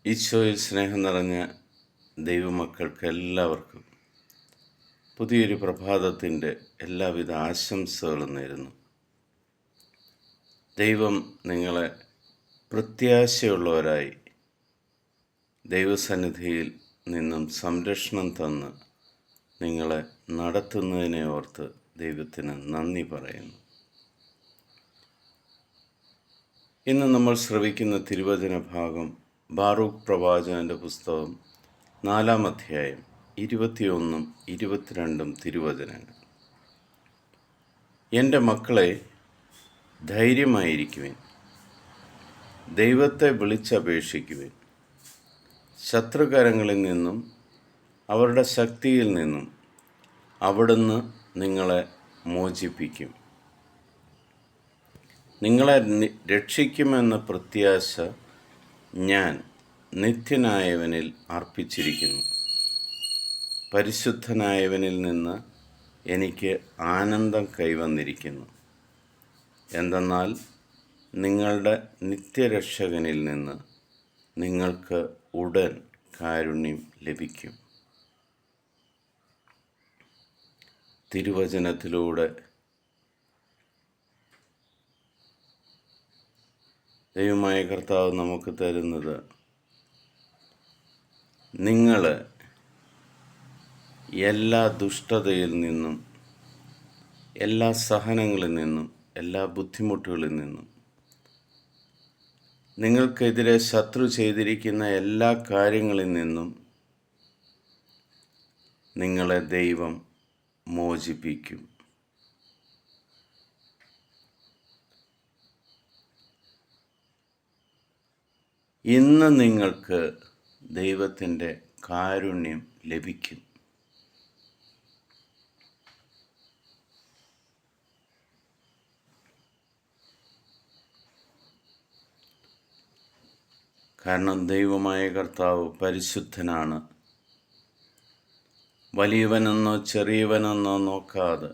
ഈശോയിൽ സ്നേഹം നിറഞ്ഞ ദൈവമക്കൾക്ക് എല്ലാവർക്കും പുതിയൊരു പ്രഭാതത്തിൻ്റെ എല്ലാവിധ ആശംസകളും നേരുന്നു. ദൈവം നിങ്ങളെ പ്രത്യാശയുള്ളവരായി ദൈവസന്നിധിയിൽ നിന്നും സംരക്ഷണം തന്ന് നിങ്ങളെ നടത്തുന്നതിനെ ഓർത്ത് ദൈവത്തിന് നന്ദി പറയുന്നു. ഇന്ന് നമ്മൾ ശ്രവിക്കുന്ന തിരുവചന ഭാഗം ബാറൂക്ക് പ്രവാചകൻ്റെ പുസ്തകം 4-ാം അധ്യായം 21 22 തിരുവചനങ്ങൾ. എൻ്റെ മക്കളെ, ധൈര്യമായിരിക്കുവിൻ, ദൈവത്തെ വിളിച്ചപേക്ഷിക്കുവിൻ. ശത്രുകരങ്ങളിൽ നിന്നും അവരുടെ ശക്തിയിൽ നിന്നും അവിടുന്ന് നിങ്ങളെ മോചിപ്പിക്കും. നിങ്ങളെ രക്ഷിക്കുമെന്ന പ്രത്യാശ ഞാൻ നിത്യനായവനിൽ അർപ്പിച്ചിരിക്കുന്നു. പരിശുദ്ധനായവനിൽ നിന്ന് എനിക്ക് ആനന്ദം കൈവന്നിരിക്കുന്നു. എന്തെന്നാൽ നിങ്ങളുടെ നിത്യരക്ഷകനിൽ നിന്ന് നിങ്ങൾക്ക് ഉടൻ കാരുണ്യം ലഭിക്കും. തിരുവചനത്തിലൂടെ ദൈവമായ കർത്താവ് നമുക്ക് തരുന്നത്, നിങ്ങൾ എല്ലാ ദുഷ്ടതയിൽ നിന്നും, എല്ലാ സഹനങ്ങളിൽ നിന്നും, എല്ലാ ബുദ്ധിമുട്ടുകളിൽ നിന്നും, നിങ്ങൾക്കെതിരെ ശത്രു ചെയ്തിരിക്കുന്ന എല്ലാ കാര്യങ്ങളിൽ നിന്നും നിങ്ങളെ ദൈവം മോചിപ്പിക്കും. ഇന്ന് നിങ്ങൾക്ക് ദൈവത്തിൻ്റെ കാരുണ്യം ലഭിക്കും. കാരണം ദൈവമായ കർത്താവ് പരിശുദ്ധനാണ്. വലിയവനെന്നോ ചെറിയവനെന്നോ നോക്കാതെ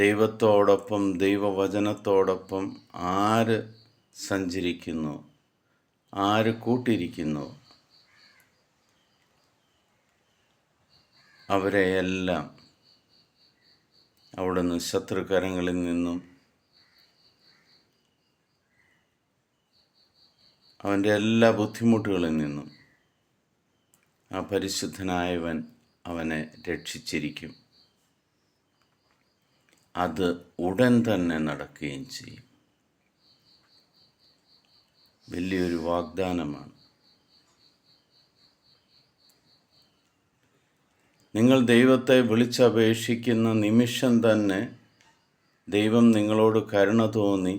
ദൈവത്തോടൊപ്പം, ദൈവവചനത്തോടൊപ്പം ആര് സഞ്ചരിക്കുന്നു, ആര് കൂട്ടിരിക്കുന്നു, അവരെയെല്ലാം അവിടുന്ന് ശത്രുകരങ്ങളിൽ നിന്നും അവൻ്റെ എല്ലാ ബുദ്ധിമുട്ടുകളിൽ നിന്നും ആ പരിശുദ്ധനായവൻ അവനെ രക്ഷിച്ചിരിക്കും. അത് ഉടൻ തന്നെ നടക്കുകയും ചെയ്യും. വലിയൊരു വാഗ്ദാനമാണ്. നിങ്ങൾ ദൈവത്തെ വിളിച്ചപേക്ഷിക്കുന്ന നിമിഷം തന്നെ ദൈവം നിങ്ങളോട് കരുണ തോന്നി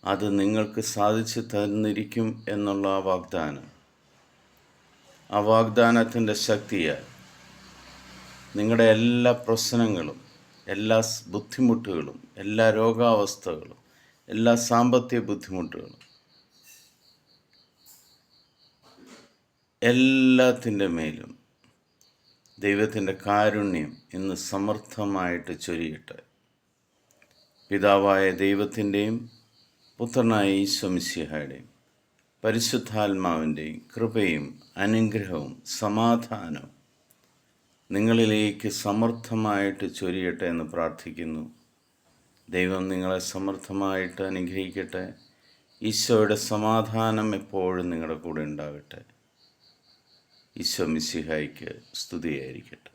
അത് നിങ്ങൾക്ക് സാധിച്ചു തന്നിരിക്കും എന്നുള്ള ആ വാഗ്ദാനം. ആ വാഗ്ദാനത്തിൻ്റെ ശക്തിയാൽ നിങ്ങളുടെ എല്ലാ പ്രശ്നങ്ങളും, എല്ലാ ബുദ്ധിമുട്ടുകളും, എല്ലാ രോഗാവസ്ഥകളും, എല്ലാ സാമ്പത്തിക ബുദ്ധിമുട്ടുകളും, എല്ലാത്തിൻ്റെ മേലും ദൈവത്തിൻ്റെ കാരുണ്യം ഇന്ന് സമർത്ഥമായിട്ട് ചൊരിയട്ടെ. പിതാവായ ദൈവത്തിൻ്റെയും പുത്രനായ ഈശോ മിശിഹായുടെയും പരിശുദ്ധാത്മാവിൻ്റെയും കൃപയും അനുഗ്രഹവും സമാധാനവും നിങ്ങളിലേക്ക് സമർത്ഥമായിട്ട് ചൊരിയട്ടെ എന്ന് പ്രാർത്ഥിക്കുന്നു. ദൈവം നിങ്ങളെ സമർത്ഥമായിട്ട് അനുഗ്രഹിക്കട്ടെ. ഈശോയുടെ സമാധാനം എപ്പോഴും നിങ്ങളുടെ കൂടെ ഉണ്ടാകട്ടെ. ഈശോ മിശിഹായ്ക്ക് സ്തുതിയായിരിക്കട്ടെ.